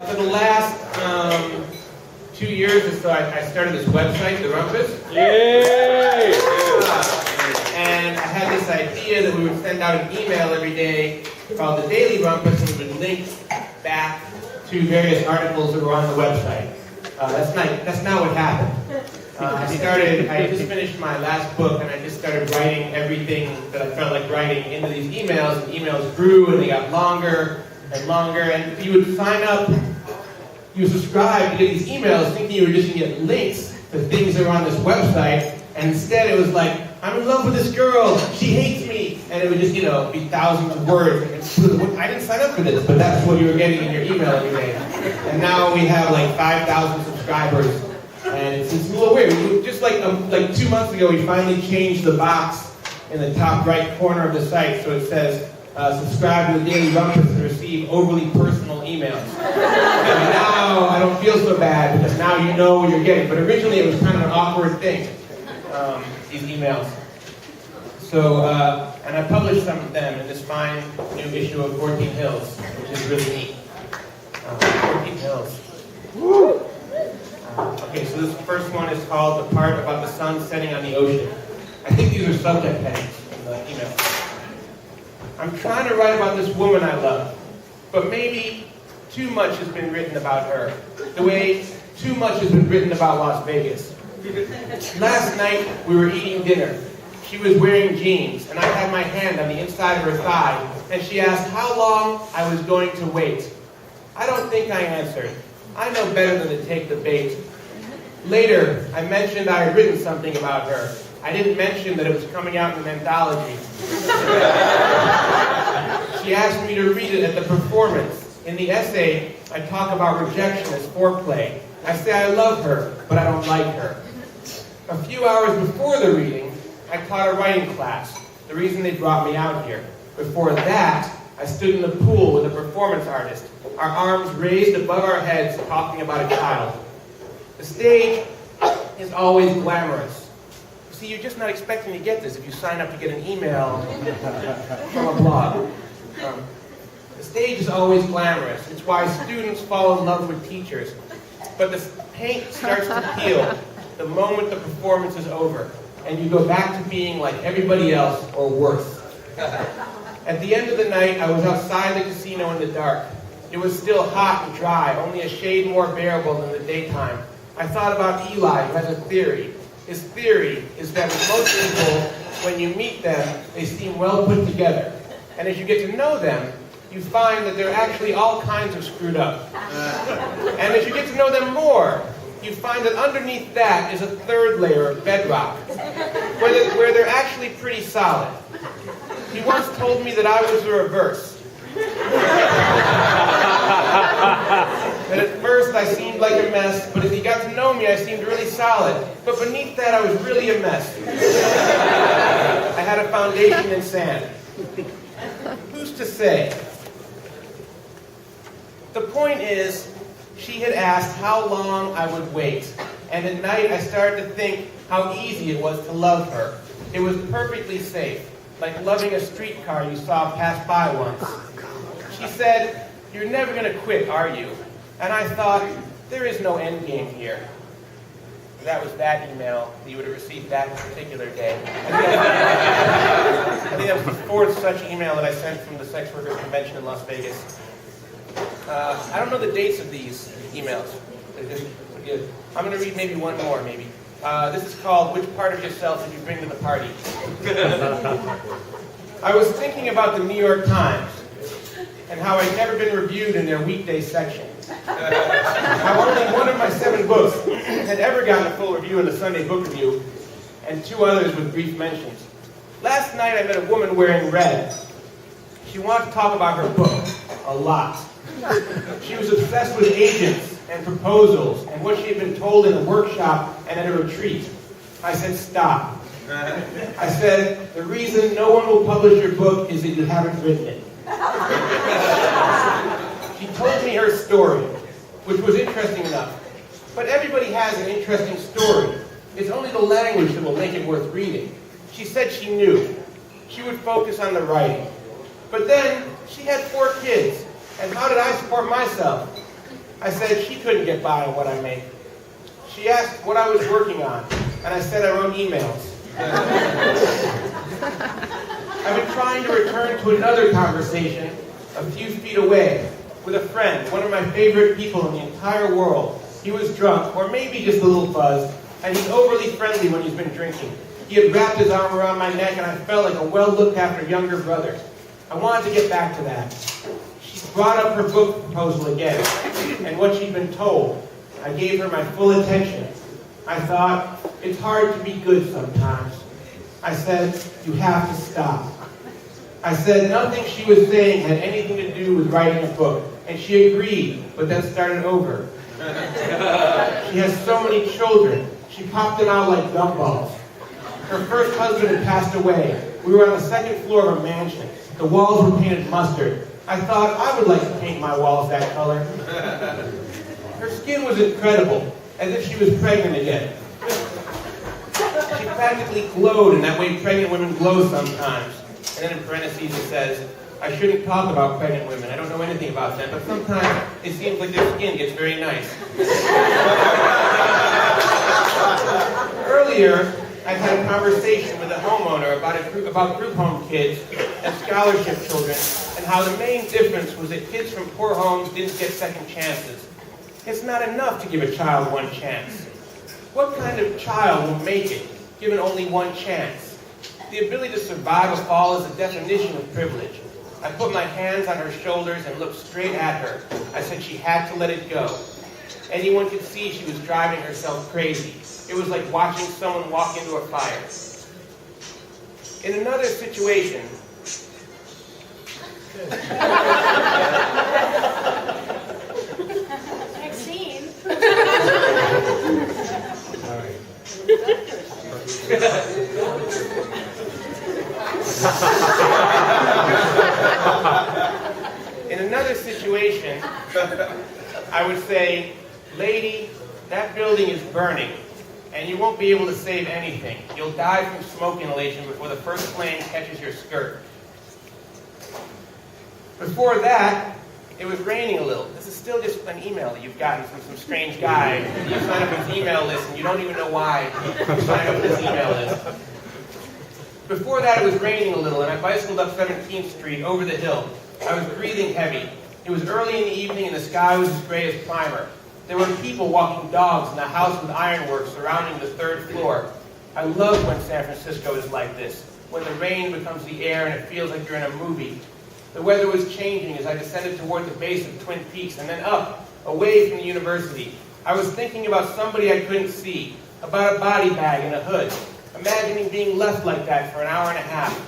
For the last 2 years or so, I started this website, The Rumpus. Yay! And I had this idea that we would send out an email every day called The Daily Rumpus, and we would link back to various articles that were on the website. That's not what happened. I just finished my last book, and I just started writing everything that I felt like writing into these emails, and emails grew, and they got longer and longer, and you would sign up, you would subscribe to get these emails thinking you were just going to get links to things that were on this website, and instead it was like, I'm in love with this girl, she hates me, and it would just, be thousands of words. I didn't sign up for this, but that's what you were getting in your email every day. And now we have like 5,000 subscribers, and it's a little weird. Just like 2 months ago, we finally changed the box in the top right corner of the site, so it says, subscribe to the Daily Rumpus to receive overly personal emails. And now I don't feel so bad, because now you know what you're getting. But originally it was kind of an awkward thing, these emails. So, and I published some of them in this fine new issue of 14 Hills, which is really neat. 14 Hills. Woo! Okay, so this first one is called The Part About the Sun Setting on the Ocean. I think these are subject headings in the email. I'm trying to write about this woman I love, but maybe too much has been written about her, the way too much has been written about Las Vegas. Last night, we were eating dinner. She was wearing jeans, and I had my hand on the inside of her thigh, and she asked how long I was going to wait. I don't think I answered. I know better than to take the bait. Later, I mentioned I had written something about her. I didn't mention that it was coming out in an anthology. She asked me to read it at the performance. In the essay, I talk about rejection as foreplay. I say I love her, but I don't like her. A few hours before the reading, I taught a writing class, the reason they brought me out here. Before that, I stood in the pool with a performance artist, our arms raised above our heads, talking about a child. The stage is always glamorous. See, you're just not expecting to get this if you sign up to get an email from a blog. The stage is always glamorous. It's why students fall in love with teachers. But the paint starts to peel the moment the performance is over, and you go back to being like everybody else or worse. At the end of the night, I was outside the casino in the dark. It was still hot and dry, only a shade more bearable than the daytime. I thought about Eli, who has a theory. His theory is that with most people, when you meet them, they seem well put together. And as you get to know them, you find that they're actually all kinds of screwed up. And as you get to know them more, you find that underneath that is a third layer of bedrock, where they're actually pretty solid. He once told me that I was the reverse. That at first I seemed like a mess, but as he got to know me, I seemed really solid. But beneath that, I was really a mess. I had a foundation in sand. Who's to say? The point is, she had asked how long I would wait. And at night, I started to think how easy it was to love her. It was perfectly safe, like loving a streetcar you saw pass by once. She said, "You're never going to quit, are you?" And I thought, there is no end game here. That was that email that you would have received that particular day. I think that was the fourth such email that I sent from the Sex Workers Convention in Las Vegas. I don't know the dates of these emails. I'm going to read maybe one more, maybe. This is called, Which Part of Yourself Did You Bring to the Party? I was thinking about the New York Times and how I'd never been reviewed in their weekday section. How only one of my 7 books had ever gotten a full review in the Sunday Book Review, and 2 others with brief mentions. Last night I met a woman wearing red. She wanted to talk about her book a lot. She was obsessed with agents and proposals and what she had been told in a workshop and at a retreat. I said, stop. I said, the reason no one will publish your book is that you haven't written it. She told me her story, which was interesting enough. But everybody has an interesting story. It's only the language that will make it worth reading. She said she knew. She would focus on the writing. But then, she had 4 kids. And how did I support myself? I said she couldn't get by on what I make. She asked what I was working on, and I said I wrote emails. I've been trying to return to another conversation a few feet away with a friend, one of my favorite people in the entire world. He was drunk, or maybe just a little buzzed, and he's overly friendly when he's been drinking. He had wrapped his arm around my neck, and I felt like a well-looked-after younger brother. I wanted to get back to that. She brought up her book proposal again, and what she'd been told. I gave her my full attention. I thought, it's hard to be good sometimes. I said, you have to stop. I said nothing she was saying had anything to do with writing a book, and she agreed, but then started over. She has so many children. She popped them out like gumballs. Her first husband had passed away. We were on the second floor of a mansion. The walls were painted mustard. I thought I would like to paint my walls that color. Her skin was incredible, as if she was pregnant again. She practically glowed in that way pregnant women glow sometimes. And then in parentheses it says, I shouldn't talk about pregnant women. I don't know anything about them, but sometimes it seems like their skin gets very nice. Earlier, I had a conversation with a homeowner about group home kids and scholarship children, and how the main difference was that kids from poor homes didn't get second chances. It's not enough to give a child one chance. What kind of child will make it, given only one chance? The ability to survive a fall is the definition of privilege. I put my hands on her shoulders and looked straight at her. I said she had to let it go. Anyone could see she was driving herself crazy. It was like watching someone walk into a fire. In another situation, Next scene. In another situation, I would say, lady, that building is burning, and you won't be able to save anything. You'll die from smoke inhalation before the first flame catches your skirt. Before that, it was raining a little. This is still just an email that you've gotten from some strange guy. You sign up for his email list, and you don't even know why you signed up for this email list. Before that, it was raining a little, and I bicycled up 17th Street over the hill. I was breathing heavy. It was early in the evening, and the sky was as gray as primer. There were people walking dogs in a house with ironwork surrounding the third floor. I love when San Francisco is like this, when the rain becomes the air and it feels like you're in a movie. The weather was changing as I descended toward the base of Twin Peaks and then up, away from the university. I was thinking about somebody I couldn't see, about a body bag and a hood, imagining being left like that for an hour and a half.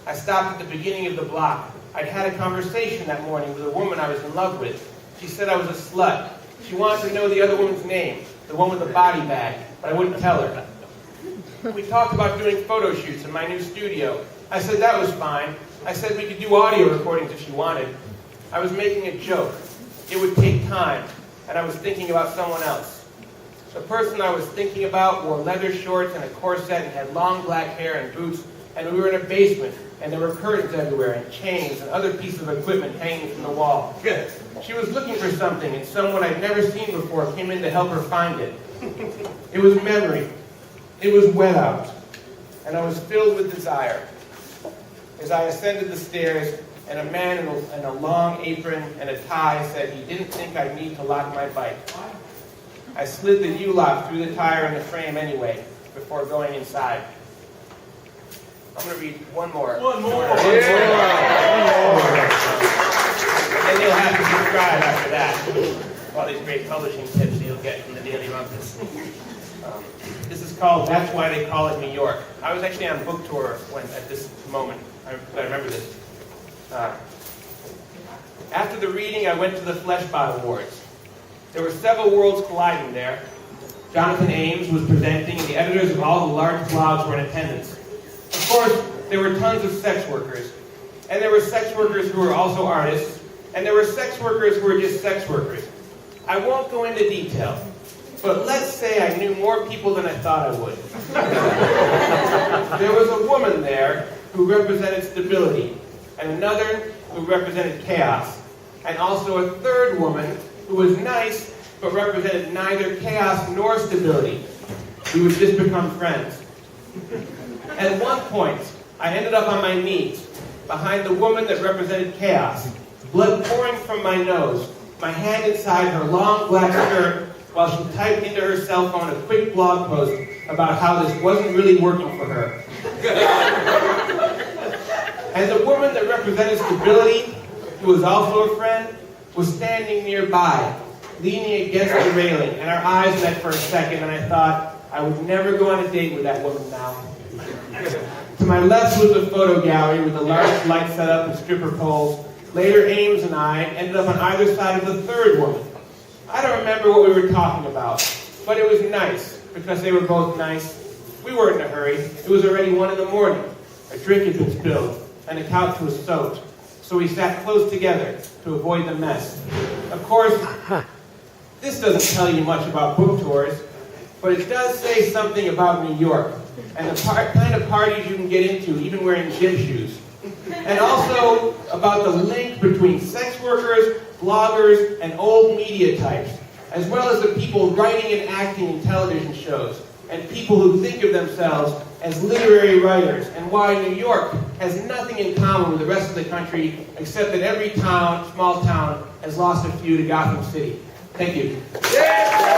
I stopped at the beginning of the block. I'd had a conversation that morning with a woman I was in love with. She said I was a slut. She wanted to know the other woman's name, the one with the body bag, but I wouldn't tell her. We talked about doing photo shoots in my new studio. I said that was fine. I said we could do audio recordings if she wanted. I was making a joke. It would take time, and I was thinking about someone else. The person I was thinking about wore leather shorts and a corset and had long black hair and boots, and we were in a basement, and there were curtains everywhere, and chains, and other pieces of equipment hanging from the wall. She was looking for something, and someone I'd never seen before came in to help her find it. It was memory. It was wet out, and I was filled with desire. As I ascended the stairs, and a man in a long apron and a tie said he didn't think I'd need to lock my bike. I slid the U-lock through the tire and the frame anyway, before going inside. I'm going to read one more. One more. And then you'll have to subscribe after that. All these great publishing tips that you'll get from the Daily Rumpus. This is called That's Why They Call It New York. I was actually on book tour at this moment. I remember this. After the reading, I went to the Fleshbot Awards. There were several worlds colliding there. Jonathan Ames was presenting, and the editors of all the large blogs were in attendance. Of course, there were tons of sex workers. And there were sex workers who were also artists. And there were sex workers who were just sex workers. I won't go into detail. But let's say I knew more people than I thought I would. There was a woman there who represented stability, and another who represented chaos, and also a third woman who was nice, but represented neither chaos nor stability. We would just become friends. At one point, I ended up on my knees, behind the woman that represented chaos, blood pouring from my nose, my hand inside her long black skirt, while she typed into her cell phone a quick blog post about how this wasn't really working for her. And the woman that represented stability, who was also a friend, was standing nearby, leaning against the railing, and our eyes met for a second, and I thought, I would never go on a date with that woman now. To my left was a photo gallery with a large light setup and stripper poles. Later, Ames and I ended up on either side of the third woman. I don't remember what we were talking about, but it was nice, because they were both nice. We weren't in a hurry. It was already 1 in the morning. A drink had been spilled, and the couch was soaked, so we sat close together to avoid the mess. Of course, this doesn't tell you much about book tours, but it does say something about New York, and the kind of parties you can get into, even wearing gym shoes. And also about the link between sex workers, bloggers, and old media types, as well as the people writing and acting in television shows, and people who think of themselves as literary writers, and why New York has nothing in common with the rest of the country, except that every town, small town, has lost a few to Gotham City. Thank you. Yeah!